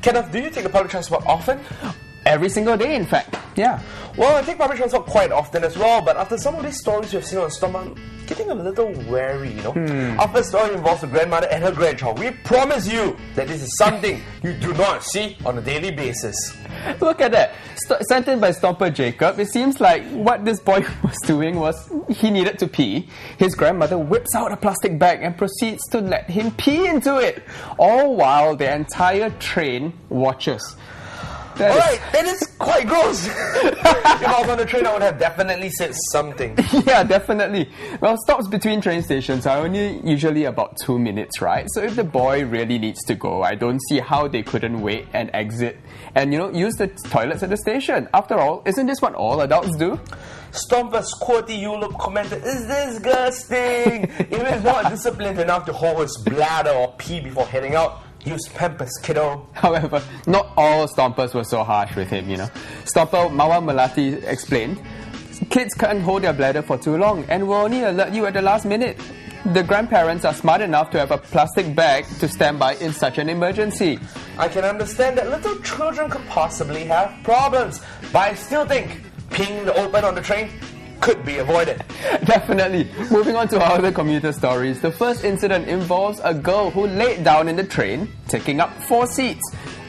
Kenneth, do you take the public transport often? Every single day, in fact. Yeah. Well, I take public transport quite often as well, but after some of these stories we've seen on Stomp, I'm getting a little wary, you know. Our first story involves a grandmother and her grandchild. We promise you that this is something you do not see on a daily basis. Look at that. Sent in by Stomper Jacob. It seems like what this boy was doing was he needed to pee. His grandmother whips out a plastic bag and proceeds to let him pee into it, all while the entire train watches. Alright, that is quite gross. If I was on the train, I would have definitely said something. Yeah, definitely. Well, stops between train stations are only usually about 2 minutes, right? So if the boy really needs to go, I don't see how they couldn't wait and exit and, use the toilets at the station. After all, isn't this what all adults do? Stomper's Quirty Ulip commented, "Is disgusting. If he's not disciplined enough to hold his bladder or pee before heading out, use Pampers, kiddo." However, not all Stompers were so harsh with him, Stomper Mawa Melati explained, kids can't hold their bladder for too long and will only alert you at the last minute. The grandparents are smart enough to have a plastic bag to stand by in such an emergency. I can understand that little children could possibly have problems, but I still think peeing in the open on the train could be avoided. Definitely. Moving on to our other commuter stories. The first incident involves a girl who laid down in the train, taking up 4 seats,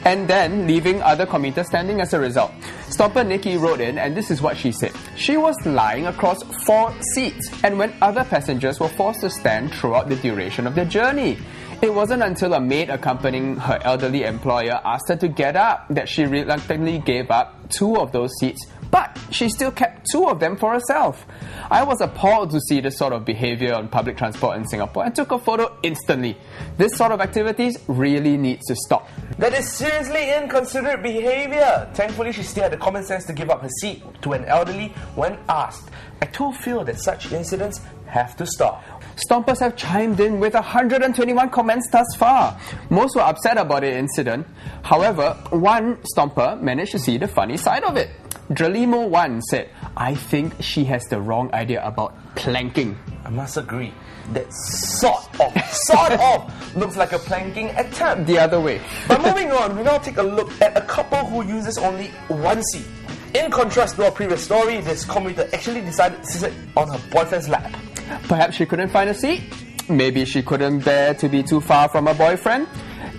and then leaving other commuters standing as a result. Stomper Nikki wrote in, and this is what she said. She was lying across 4 seats, and when other passengers were forced to stand throughout the duration of their journey. It wasn't until a maid accompanying her elderly employer asked her to get up that she reluctantly gave up 2 of those seats, but she still kept 2 of them for herself. I was appalled to see this sort of behaviour on public transport in Singapore and took a photo instantly. This sort of activities really needs to stop. That is seriously inconsiderate behaviour. Thankfully, she still had the common sense to give up her seat to an elderly when asked. I too feel that such incidents have to stop. Stompers have chimed in with 121 comments thus far. Most were upset about the incident. However, one Stomper managed to see the funny side of it. Drelimo1 said, "I think she has the wrong idea about planking." I must agree. That sort of looks like a planking attempt. The other way. But moving on, we now take a look at a couple who uses only 1 seat. In contrast to our previous story, this commuter actually decided to sit on her boyfriend's lap. Perhaps she couldn't find a seat. Maybe she couldn't bear to be too far from her boyfriend.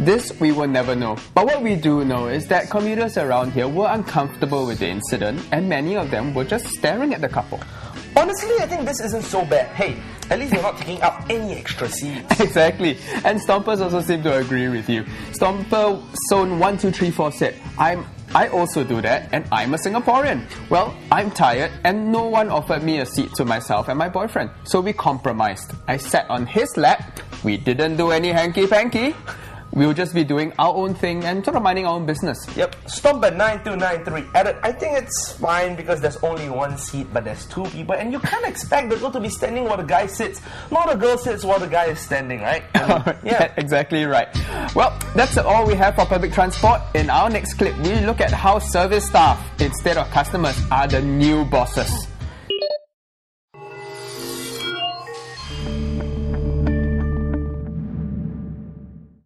This we will never know. But what we do know is that commuters around here were uncomfortable with the incident and many of them were just staring at the couple. Honestly, I think this isn't so bad. Hey, at least you're not taking up any extra seats. Exactly. And Stompers also seem to agree with you. Stomper Zone 1234 said, I also do that and I'm a Singaporean. Well, I'm tired and no one offered me a seat to myself and my boyfriend. So we compromised. I sat on his lap. We didn't do any hanky-panky. We'll just be doing our own thing and sort of minding our own business. Yep. Stomper9293 added, I think it's fine because there's only 1 seat but there's 2 people and you can't expect the girl to be standing while the guy sits. Not the girl sits while the guy is standing, right? Yeah, exactly right. Well, that's all we have for public transport. In our next clip, we look at how service staff instead of customers are the new bosses.